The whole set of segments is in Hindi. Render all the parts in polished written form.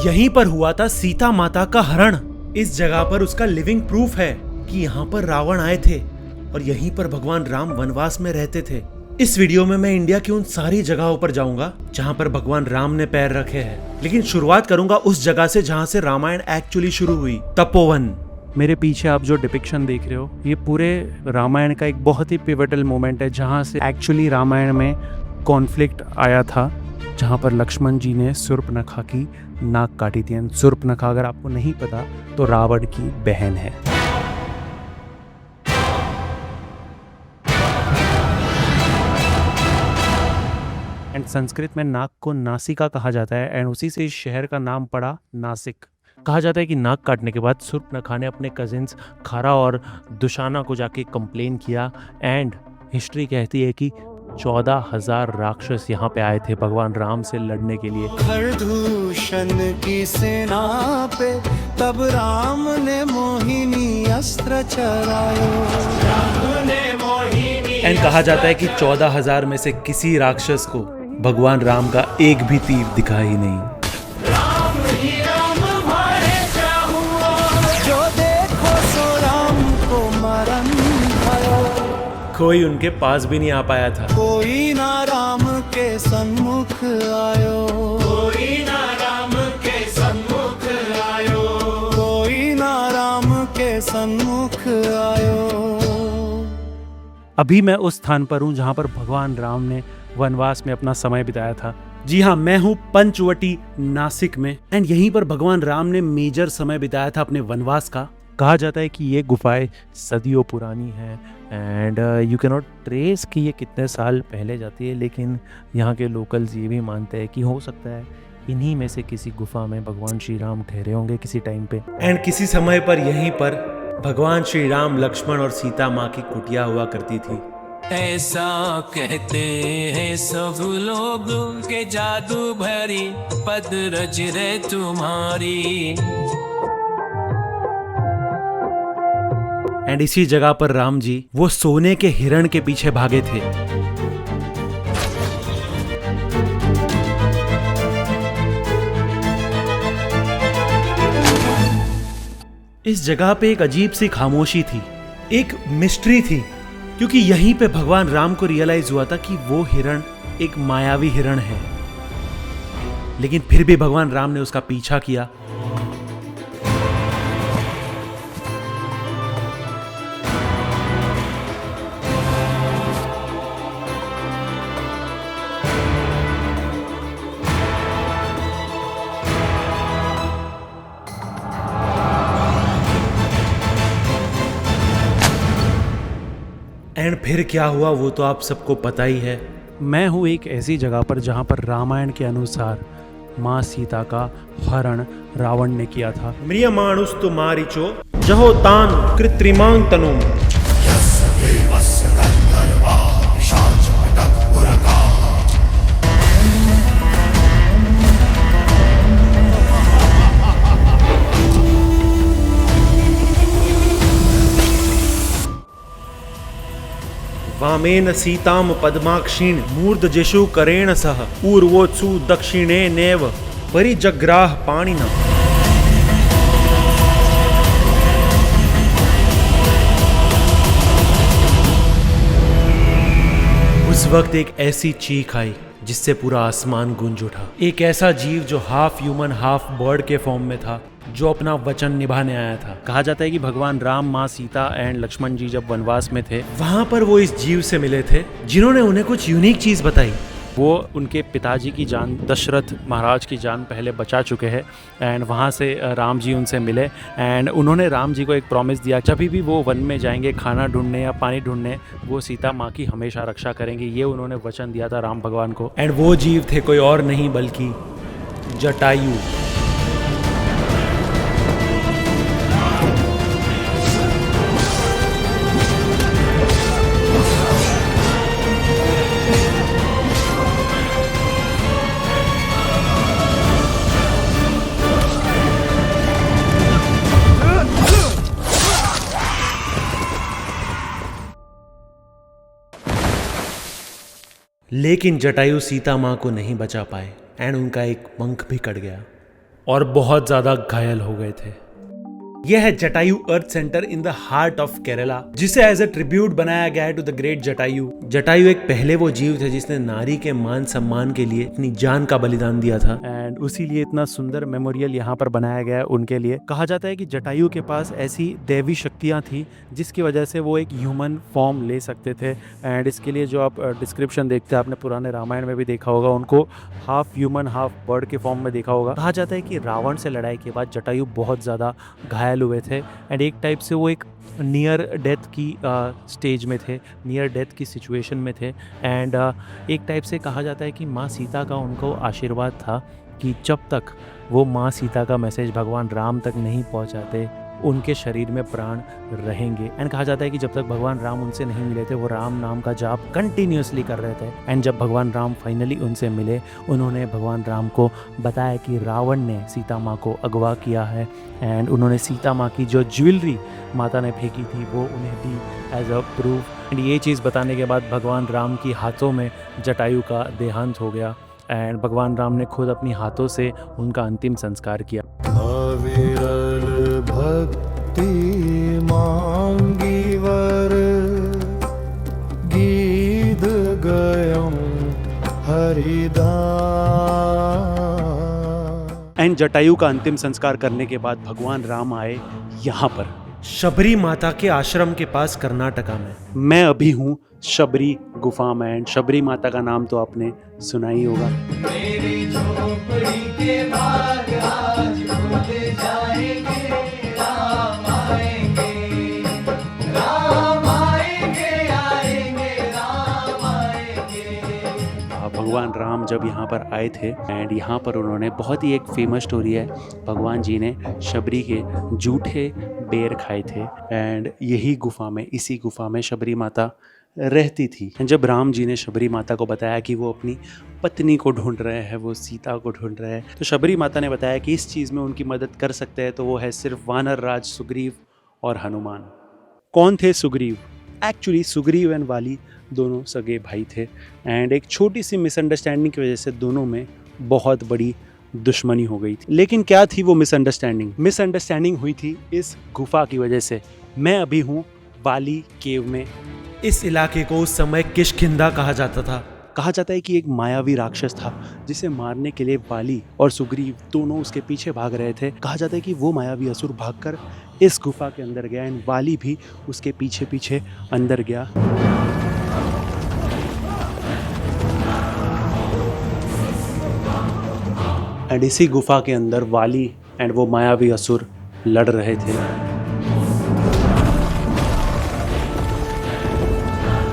यहीं पर हुआ था सीता माता का हरण। इस जगह पर उसका लिविंग प्रूफ है कि यहाँ पर रावण आए थे और यहीं पर भगवान राम वनवास में रहते थे। इस वीडियो में मैं इंडिया की उन सारी जगहों पर जाऊंगा जहाँ पर भगवान राम ने पैर रखे हैं, लेकिन शुरुआत करूंगा उस जगह से जहाँ से रामायण एक्चुअली शुरू हुई, तपोवन। मेरे पीछे आप जो डिपिक्शन देख रहे हो, ये पूरे रामायण का एक बहुत ही पिवटल मोमेंट है जहाँ से एक्चुअली रामायण में कॉन्फ्लिक्ट आया था, जहाँ पर लक्ष्मण जी ने शूर्पणखा की नाक काटी थी। एंड शूर्पणखा, अगर आपको नहीं पता, तो रावण की बहन है। एंड संस्कृत में नाक को नासिका कहा जाता है एंड उसी से इस शहर का नाम पड़ा नासिक। कहा जाता है कि नाक काटने के बाद शूर्पणखा ने अपने कजिन्स खारा और दुशाना को जाके कंप्लेन किया एंड हिस्ट्री कहती है कि 14,000 राक्षस यहाँ पे आए थे भगवान राम से लड़ने के लिए। खरदूषण की सेना पे तब राम ने मोहिनी अस्त्र चलायो। एंड कहा जाता है कि 14,000 में से किसी राक्षस को भगवान राम का एक भी तीर दिखा ही नहीं। जो देखो सो राम को मरण भयो, कोई उनके पास भी नहीं आ पाया था। कोई ना राम के सन्मुख आयो, कोई ना राम के सन्मुख आयो, कोई ना राम के सन्मुख आयो। अभी मैं उस स्थान पर हूँ जहाँ पर भगवान राम ने वनवास में अपना समय बिताया था। जी हाँ, मैं हूँ पंचवटी नासिक में एंड यहीं पर भगवान राम ने मेजर समय बिताया था अपने वनवास का। कहा जाता है कि ये गुफाएं सदियों पुरानी हैं and you can not trace कि ये कितने साल पहले जाती है, लेकिन यहाँ के लोकल्स ये भी मानते हैं कि हो सकता है इन्हीं में से किसी गुफा में भगवान श्री राम ठहरे होंगे किसी टाइम पे। एंड किसी समय पर यहीं पर भगवान श्री राम, लक्ष्मण और सीता माँ की कुटिया हुआ करती थी। ऐसा कहते हैं सब लोग के जादू भरी पद रच रे तुम्हारी। एंड इसी जगह पर राम जी वो सोने के हिरण के पीछे भागे थे। इस जगह पे एक अजीब सी खामोशी थी, एक मिस्ट्री थी, क्योंकि यहीं पे भगवान राम को रियलाइज हुआ था कि वो हिरण एक मायावी हिरण है, लेकिन फिर भी भगवान राम ने उसका पीछा किया। एंड फिर क्या हुआ वो तो आप सबको पता ही है। मैं हूँ एक ऐसी जगह पर जहाँ पर रामायण के अनुसार माँ सीता का हरण रावण ने किया था। म्रियमाणुस्तु मारीचो जहो तान कृत्रिमां तनुम। वामेन सीताम पद्माक्षीण मूर्धजिषु करेण सह पूर्वोत्सु दक्षिणेनेव परिजग्राह पाणिना। उस वक्त एक ऐसी चीख आई जिससे पूरा आसमान गूंज उठा। एक ऐसा जीव जो हाफ ह्यूमन हाफ बर्ड के फॉर्म में था, जो अपना वचन निभाने आया था। कहा जाता है कि भगवान राम, माँ सीता एंड लक्ष्मण जी जब वनवास में थे, वहां पर वो इस जीव से मिले थे जिन्होंने उन्हें कुछ यूनिक चीज बताई। वो उनके पिताजी की जान, दशरथ महाराज की जान पहले बचा चुके हैं एंड वहाँ से राम जी उनसे मिले एंड उन्होंने राम जी को एक प्रॉमिस दिया, जब भी वो वन में जाएंगे खाना ढूंढने या पानी ढूंढने, वो सीता माँ की हमेशा रक्षा करेंगे। ये उन्होंने वचन दिया था राम भगवान को। एंड वो जीव थे कोई और नहीं बल्कि जटायु। लेकिन जटायु सीता माँ को नहीं बचा पाए एंड उनका एक पंख भी कट गया। और बहुत ज्यादा घायल हो गए थे। यह है Jatayu earth centre in the heart of Kerala, जिसे एज अ ट्रिब्यूट बनाया गया है to the great Jatayu. Jatayu एक पहले वो जीव थे जिसने नारी के मान सम्मान के लिए अपनी जान का बलिदान दिया था। एंड उसीलिए इतना सुंदर मेमोरियल यहाँ पर बनाया गया है उनके लिए। कहा जाता है कि जटायु के पास ऐसी दैवी शक्तियाँ थी जिसकी वजह से वो एक ह्यूमन फॉर्म ले सकते थे। एंड इसके लिए जो आप डिस्क्रिप्शन देखते हैं, आपने पुराने रामायण में भी देखा होगा, उनको हाफ ह्यूमन हाफ बर्ड के फॉर्म में देखा होगा। कहा जाता है कि रावण से लड़ाई के बाद जटायु बहुत ज़्यादा घायल हुए थे एंड एक टाइप से वो एक नियर डेथ की स्टेज में थे, नियर डेथ की सिचुएशन में थे। एंड एक टाइप से कहा जाता है कि माँ सीता का उनको आशीर्वाद था कि जब तक वो माँ सीता का मैसेज भगवान राम तक नहीं पहुँचाते उनके शरीर में प्राण रहेंगे। एंड कहा जाता है कि जब तक भगवान राम उनसे नहीं मिले थे वो राम नाम का जाप कंटिन्यूसली कर रहे थे। एंड जब भगवान राम फाइनली उनसे मिले, उन्होंने भगवान राम को बताया कि रावण ने सीता माँ को अगवा किया है। एंड उन्होंने सीता माँ की जो ज्वेलरी माता ने फेंकी थी वो उन्हें दी एज अ प्रूफ। एंड ये चीज़ बताने के बाद भगवान राम की हाथों में जटायु का देहांत हो गया एंड भगवान राम ने खुद अपनी हाथों से उनका अंतिम संस्कार किया। अविरल भक्ति मांगी वर, गीत गयम हरिदास। एंड जटायु का अंतिम संस्कार करने के बाद भगवान राम आए यहाँ पर, शबरी माता के आश्रम के पास कर्नाटका में। मैं अभी हूँ शबरी गुफा में। एंड शबरी माता का नाम तो आपने सुना ही होगा। मेरी झोपड़ी के भाग आज खुल जाएंगे, राम आएंगे, राम आएंगे, आएंगे, राम आएंगे। भगवान राम जब यहाँ पर आए थे एंड यहाँ पर उन्होंने बहुत ही एक फेमस स्टोरी है, भगवान जी ने शबरी के जूठे बेर खाए थे एंड यही गुफा में, इसी गुफा में शबरी माता रहती थी। जब राम जी ने शबरी माता को बताया कि वो अपनी पत्नी को ढूंढ रहे हैं, वो सीता को ढूंढ रहे हैं, तो शबरी माता ने बताया कि इस चीज़ में उनकी मदद कर सकते हैं तो वो है सिर्फ वानर राज सुग्रीव और हनुमान। कौन थे सुग्रीव? एक्चुअली सुग्रीव एंड वाली दोनों सगे भाई थे एंड एक छोटी सी मिसअंडरस्टैंडिंग की वजह से दोनों में बहुत बड़ी दुश्मनी हो गई थी। लेकिन क्या थी वो मिसअंडरस्टैंडिंग? मिसअंडरस्टैंडिंग हुई थी इस गुफा की वजह से। मैं अभी हूँ वाली केव में। इस इलाके को उस समय किष्किंधा कहा जाता था। कहा जाता है कि एक मायावी राक्षस था जिसे मारने के लिए वाली और सुग्रीव दोनों उसके पीछे भाग रहे थे। कहा जाता है कि वो मायावी असुर भागकर इस गुफा के अंदर गया एंड वाली भी उसके पीछे पीछे अंदर गया। एंड इसी गुफा के अंदर वाली एंड वो मायावी असुर लड़ रहे थे।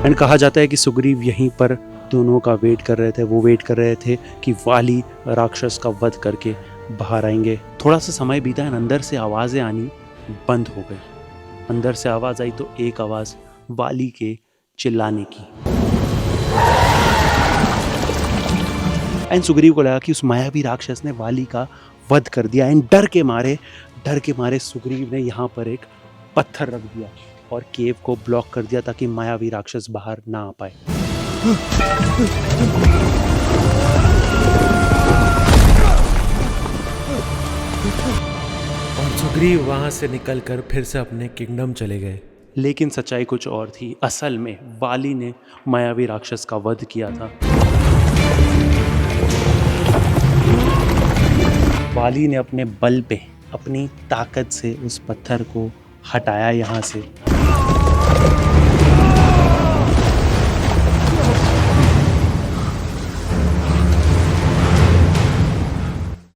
एंड कहा जाता है कि सुग्रीव यहीं पर दोनों का वेट कर रहे थे। वो वेट कर रहे थे कि वाली राक्षस का वध करके बाहर आएंगे। थोड़ा सा समय बीता एंड अंदर से आवाज़ें आनी बंद हो गई। अंदर से आवाज़ आई तो एक आवाज़ वाली के चिल्लाने की। एंड सुग्रीव को लगा कि उस मायावी राक्षस ने वाली का वध कर दिया एंड डर के मारे सुग्रीव ने यहाँ पर एक पत्थर रख दिया और केव को ब्लॉक कर दिया ताकि मायावी राक्षस बाहर ना आ पाए। और सुग्रीव वहां से निकलकर फिर से अपने किंगडम चले गए। लेकिन सच्चाई कुछ और थी। असल में वाली ने मायावी राक्षस का वध किया था। वाली ने अपने बल पे, अपनी ताकत से उस पत्थर को हटाया यहाँ से।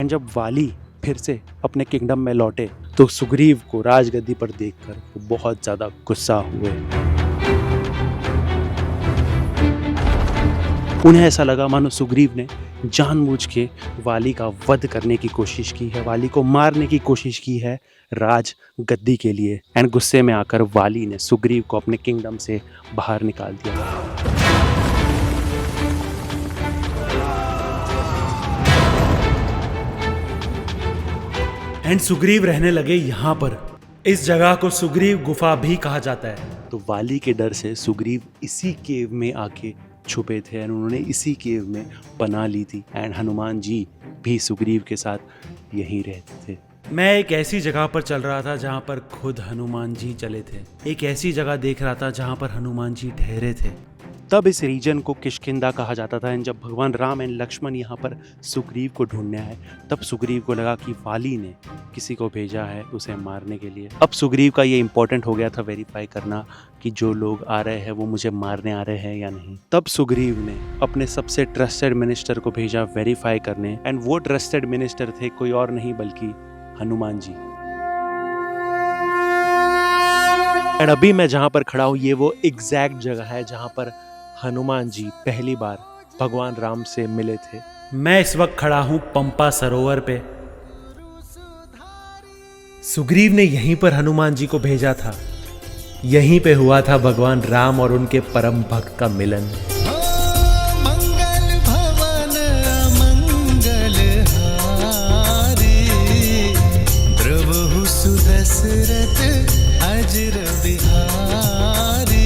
एंड जब वाली फिर से अपने किंगडम में लौटे तो सुग्रीव को राजगद्दी पर देखकर वो बहुत ज्यादा गुस्सा हुए। उन्हें ऐसा लगा मानो सुग्रीव ने जानबूझ के वाली का वध करने की कोशिश की है, वाली को मारने की कोशिश की है राज गद्दी के लिए। एंड गुस्से में आकर वाली ने सुग्रीव को अपने किंगडम से बाहर निकाल दिया। एंड सुग्रीव रहने लगे यहाँ पर। इस जगह को सुग्रीव गुफा भी कहा जाता है। तो वाली के डर से सुग्रीव इसी केव में आके छुपे थे एंड उन्होंने इसी केव में पनाह ली थी। एंड हनुमान जी भी सुग्रीव के साथ यहीं रहते थे। मैं एक ऐसी जगह पर चल रहा था जहाँ पर खुद हनुमान जी चले थे। एक ऐसी जगह देख रहा था जहाँ पर हनुमान जी ठहरे थे। तब इस रीजन को किष्किंधा कहा जाता था। एंड जब भगवान राम एंड लक्ष्मण यहाँ पर सुग्रीव को ढूंढने आए, तब सुग्रीव को लगा कि वाली ने किसी को भेजा है उसे मारने के लिए। अब सुग्रीव का ये इंपॉर्टेंट हो गया था वेरीफाई करना कि जो लोग आ रहे हैं वो मुझे मारने आ रहे हैं या नहीं। तब सुग्रीव ने अपने सबसे ट्रस्टेड मिनिस्टर को भेजा वेरीफाई करने। एंड वो ट्रस्टेड मिनिस्टर थे कोई और नहीं बल्कि हनुमान जी। एंड अभी मैं जहाँ पर खड़ा हूँ ये वो एग्जैक्ट जगह है जहाँ पर हनुमान जी पहली बार भगवान राम से मिले थे। मैं इस वक्त खड़ा हूं पंपा सरोवर पे। सुग्रीव ने यहीं पर हनुमान जी को भेजा था। यहीं पे हुआ था भगवान राम और उनके परम भक्त का मिलन। मंगल भवन मंगल हारी, द्रवहु सुदशरथ अजर बिहारी।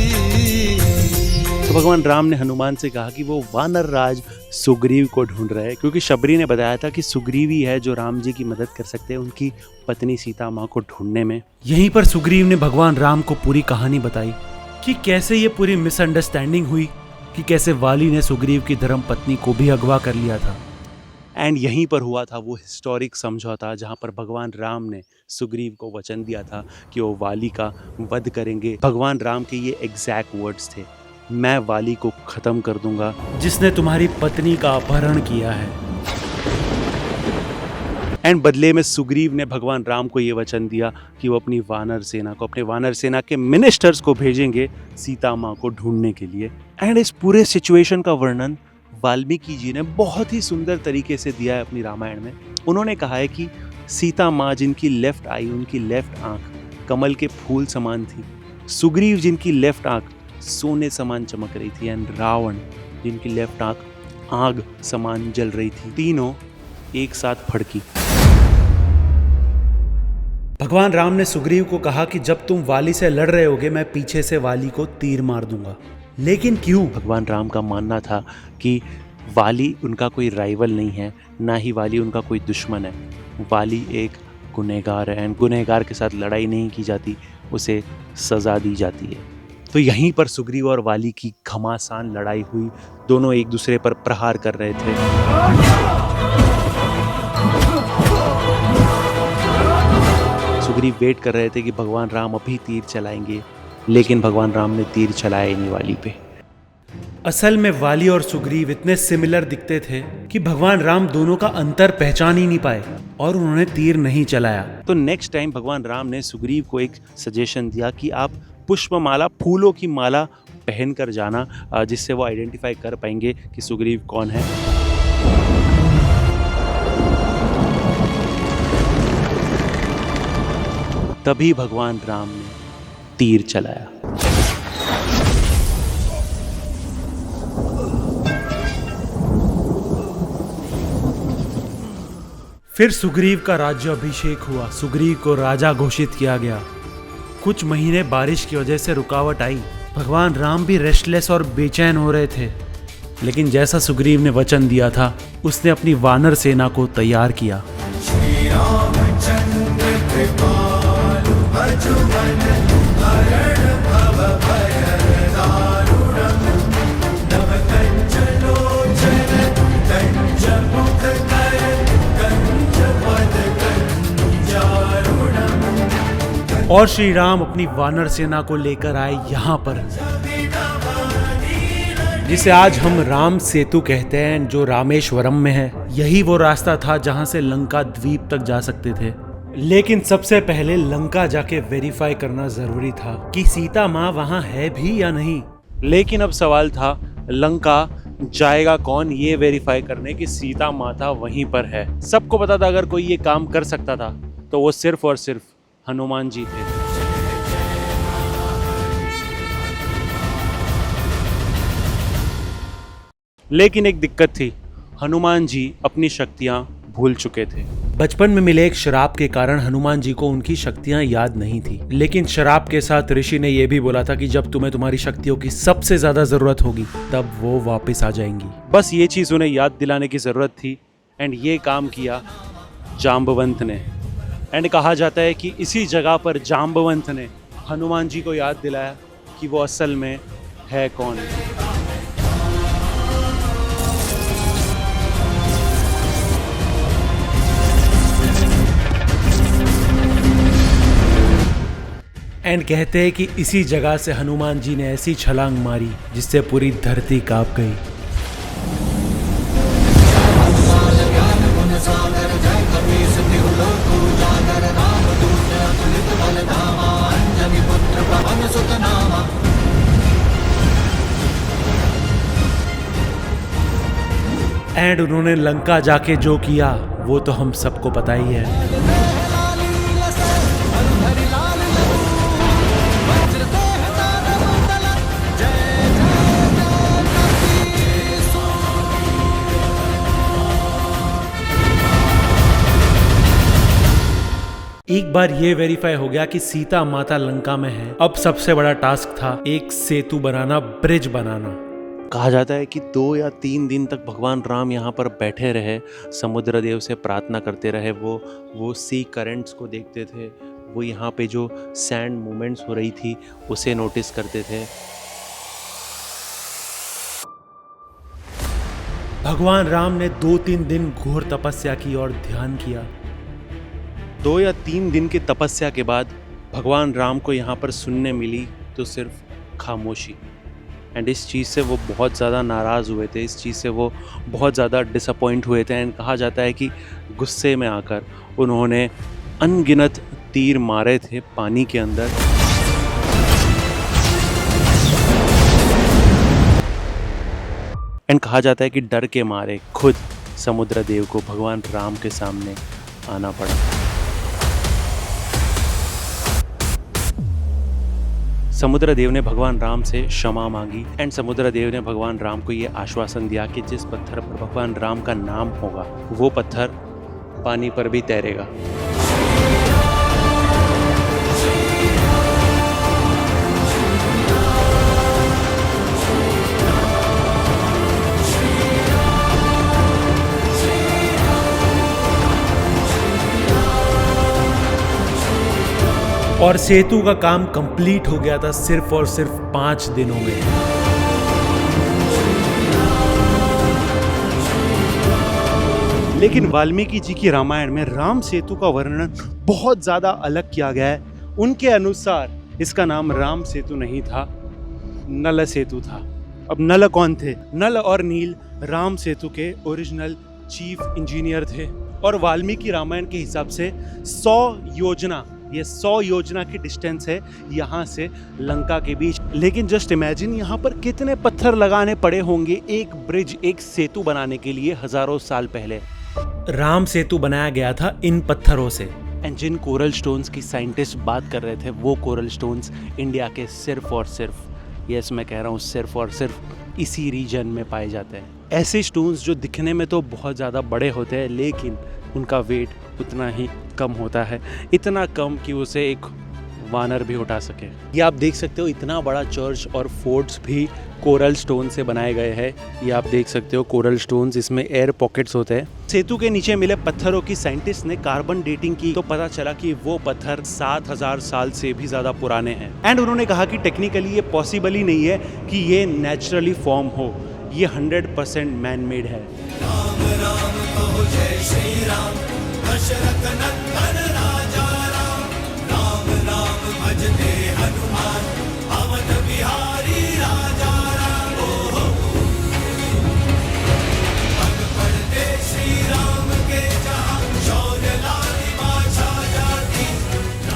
तो भगवान राम ने हनुमान से कहा कि वो वानर राज सुग्रीव को ढूंढ रहे हैं, क्योंकि शबरी ने बताया था कि सुग्रीव ही है जो राम जी की मदद कर सकते हैं उनकी पत्नी सीता माँ को ढूंढने में। यहीं पर सुग्रीव ने भगवान राम को पूरी कहानी बताई कि कैसे ये पूरी मिसअंडरस्टैंडिंग हुई, कि कैसे वाली ने सुग्रीव की धर्म पत्नी को भी अगवा कर लिया था। एंड यहीं पर हुआ था वो हिस्टोरिक समझौता जहाँ पर भगवान राम ने सुग्रीव को वचन दिया था कि वो वाली का वध करेंगे। भगवान राम के ये एग्जैक्ट वर्ड्स थे, मैं वाली को खत्म कर दूंगा जिसने तुम्हारी पत्नी का अपहरण किया है। एंड बदले में सुग्रीव ने भगवान राम को ये वचन दिया कि वो अपनी वानर सेना को, अपने वानर सेना के मिनिस्टर्स को भेजेंगे सीता माँ को ढूंढने के लिए। एंड इस पूरे सिचुएशन का वर्णन वाल्मीकि जी ने बहुत ही सुंदर तरीके से दिया है अपनी रामायण में। उन्होंने कहा है कि सीता माँ जिनकी लेफ्ट आई, उनकी लेफ्ट आंख कमल के फूल समान थी, सुग्रीव जिनकी लेफ्ट आंख सोने समान चमक रही थी, एंड रावण जिनकी लेफ्ट आंख आग समान जल रही थी, तीनों एक साथ फड़की। भगवान राम ने सुग्रीव को कहा कि जब तुम वाली से लड़ रहे होगे मैं पीछे से वाली को तीर मार दूंगा। लेकिन क्यों? भगवान राम का मानना था कि वाली उनका कोई राइवल नहीं है, ना ही वाली उनका कोई दुश्मन है। वाली एक गुनहगार है, एंड गुनहगार के साथ लड़ाई नहीं की जाती, उसे सज़ा दी जाती है। तो यहीं पर सुग्रीव और वाली की घमासान लड़ाई हुई। दोनों एक दूसरे पर प्रहार कर रहे थे। सुग्रीव वेट कर रहे थे कि भगवान राम अभी तीर चलाएंगे, लेकिन भगवान राम ने तीर चलाया ही नहीं वाली पे। असल में वाली और सुग्रीव इतने सिमिलर दिखते थे कि भगवान राम दोनों का अंतर पहचान ही नहीं पाए और उन्होंने तीर नहीं चलाया। तो नेक्स्ट टाइम भगवान राम ने सुग्रीव को एक सजेशन दिया कि आप पुष्पमाला, फूलों की माला पहन कर जाना, जिससे वो आइडेंटिफाई कर पाएंगे कि सुग्रीव कौन है। तभी भगवान राम ने तीर चलाया। फिर सुग्रीव का राज्य अभिषेक हुआ। सुग्रीव को राजा घोषित किया गया। कुछ महीने बारिश की वजह से रुकावट आई। भगवान राम भी रेस्टलेस और बेचैन हो रहे थे, लेकिन जैसा सुग्रीव ने वचन दिया था उसने अपनी वानर सेना को तैयार किया। और श्री राम अपनी वानर सेना को लेकर आए यहाँ पर, जिसे आज हम राम सेतु कहते हैं, जो रामेश्वरम में है। यही वो रास्ता था जहाँ से लंका द्वीप तक जा सकते थे। लेकिन सबसे पहले लंका जाके वेरीफाई करना जरूरी था कि सीता माँ वहाँ है भी या नहीं। लेकिन अब सवाल था, लंका जाएगा कौन ये वेरीफाई करने कि सीता माता वहीं पर है। सबको पता था अगर कोई ये काम कर सकता था तो वो सिर्फ और सिर्फ हनुमान जी थे। लेकिन एक दिक्कत थी, हनुमान जी अपनी शक्तियां भूल चुके थे। बचपन में मिले एक श्राप के कारण हनुमान जी को उनकी शक्तियां याद नहीं थी। लेकिन श्राप के साथ ऋषि ने यह भी बोला था कि जब तुम्हें तुम्हारी शक्तियों की सबसे ज्यादा जरूरत होगी तब वो वापस आ जाएंगी। बस ये चीज उन्हें याद दिलाने की जरूरत थी, एंड ये काम किया जाम्बवंत ने। एंड कहा जाता है कि इसी जगह पर जाम्बवंत ने हनुमान जी को याद दिलाया कि वो असल में है कौन। एंड कहते हैं कि इसी जगह से हनुमान जी ने ऐसी छलांग मारी जिससे पूरी धरती कांप गई। एंड उन्होंने लंका जाके जो किया वो तो हम सबको पता ही है। एक बार ये वेरीफाई हो गया कि सीता माता लंका में है, अब सबसे बड़ा टास्क था एक सेतु बनाना, ब्रिज बनाना। कहा जाता है कि 2 या 3 दिन तक भगवान राम यहाँ पर बैठे रहे, समुद्र देव से प्रार्थना करते रहे। वो सी करंट्स को देखते थे, वो यहाँ पे जो सैंड मूवमेंट्स हो रही थी उसे नोटिस करते थे। भगवान राम ने 2-3 दिन घोर तपस्या की और ध्यान किया। 2 या 3 दिन की तपस्या के बाद भगवान राम को यहाँ पर सुनने मिली तो सिर्फ खामोशी। एंड इस चीज़ से वो बहुत ज़्यादा नाराज़ हुए थे, इस चीज़ से वो बहुत ज़्यादा डिसअपॉइंट हुए थे। एंड कहा जाता है कि गुस्से में आकर उन्होंने अनगिनत तीर मारे थे पानी के अंदर। एंड कहा जाता है कि डर के मारे खुद समुद्र देव को भगवान राम के सामने आना पड़ा। समुद्र देव ने भगवान राम से क्षमा मांगी। एंड समुद्र देव ने भगवान राम को ये आश्वासन दिया कि जिस पत्थर पर भगवान राम का नाम होगा वो पत्थर पानी पर भी तैरेगा। और सेतु का काम कंप्लीट हो गया था सिर्फ और सिर्फ 5 दिनों में। लेकिन वाल्मीकि जी की रामायण में राम सेतु का वर्णन बहुत ज़्यादा अलग किया गया है। उनके अनुसार इसका नाम राम सेतु नहीं था, नल सेतु था। अब नल कौन थे? नल और नील राम सेतु के ओरिजिनल चीफ इंजीनियर थे। और वाल्मीकि रामायण के हिसाब से 100 योजना की डिस्टेंस है यहाँ से लंका के बीच। लेकिन जस्ट इमेजिन यहाँ पर कितने पत्थर लगाने पड़े होंगे एक ब्रिज, एक सेतु बनाने के लिए हजारों साल पहले। राम सेतु बनाया गया था इन पत्थरों से। एंड जिन कोरल स्टोन्स की साइंटिस्ट बात कर रहे थे वो कोरल स्टोन्स इंडिया के सिर्फ और सिर्फ, यस मैं कह रहा हूँ सिर्फ और सिर्फ इसी रीजन में पाए जाते हैं। ऐसे स्टोन्स जो दिखने में तो बहुत ज़्यादा बड़े होते हैं लेकिन उनका वेट उतना ही कम होता है, इतना कम कि उसे एक वानर भी उठा सके। ये आप देख सकते हो इतना बड़ा चर्च और फोर्ट्स भी कोरल स्टोन से बनाए गए हैं। ये आप देख सकते हो कोरल स्टोन्स, इसमें एयर पॉकेट्स होते हैं। सेतु के नीचे मिले पत्थरों की साइंटिस्ट ने कार्बन डेटिंग की तो पता चला कि वो पत्थर 7000 साल से भी ज़्यादा पुराने हैं। एंड उन्होंने कहा कि टेक्निकली ये पॉसिबल ही नहीं है कि ये नेचुरली फॉर्म हो, ये 100% मैन मेड है। राम राम कहो जय श्री राम, दशरथ नंदन राजा राम। राम राम भजते हनुमान, अवध बिहारी राजा राम। पग पड़ते श्री राम के जहाँ, शौर्य लालिमा छा जाती।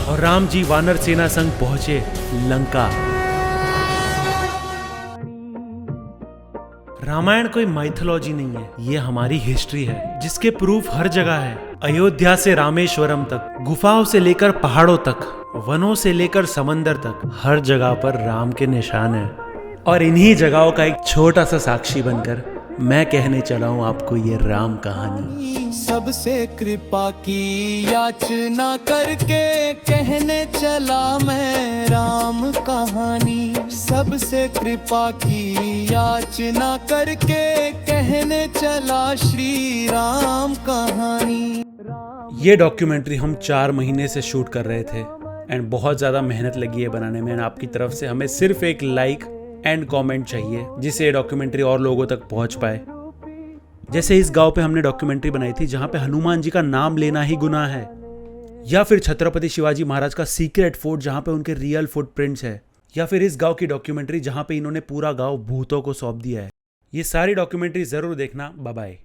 और राम जी वानर सेना संग पहुंचे लंका। रामायण कोई माइथोलॉजी नहीं है, ये हमारी हिस्ट्री है जिसके प्रूफ हर जगह है। अयोध्या से रामेश्वरम तक, गुफाओं से लेकर पहाड़ों तक, वनों से लेकर समंदर तक, हर जगह पर राम के निशान हैं। और इन्हीं जगहों का एक छोटा सा साक्षी बनकर मैं कहने चला हूँ आपको ये राम कहानी। सबसे कृपा की याचना करके कहने चला मैं राम कहानी। सबसे कृपा की याचना करके कहने चला श्री राम कहानी। ये डॉक्यूमेंट्री हम 4 महीने से शूट कर रहे थे एंड बहुत ज़्यादा मेहनत लगी है बनाने में। एंड आपकी तरफ से हमें सिर्फ एक लाइक एंड कमेंट चाहिए जिससे ये डॉक्यूमेंट्री और लोगों तक पहुंच पाए। जैसे इस गांव पे हमने डॉक्यूमेंट्री बनाई थी जहां पे हनुमान जी का नाम लेना ही गुनाह है, या फिर छत्रपति शिवाजी महाराज का सीक्रेट फोर्ट जहां पे उनके रियल फुटप्रिंट्स है, या फिर इस गांव की डॉक्यूमेंट्री जहां पे इन्होंने पूरा गांव भूतों को सौंप दिया है। ये सारी डॉक्यूमेंट्री जरूर देखना। Bye bye.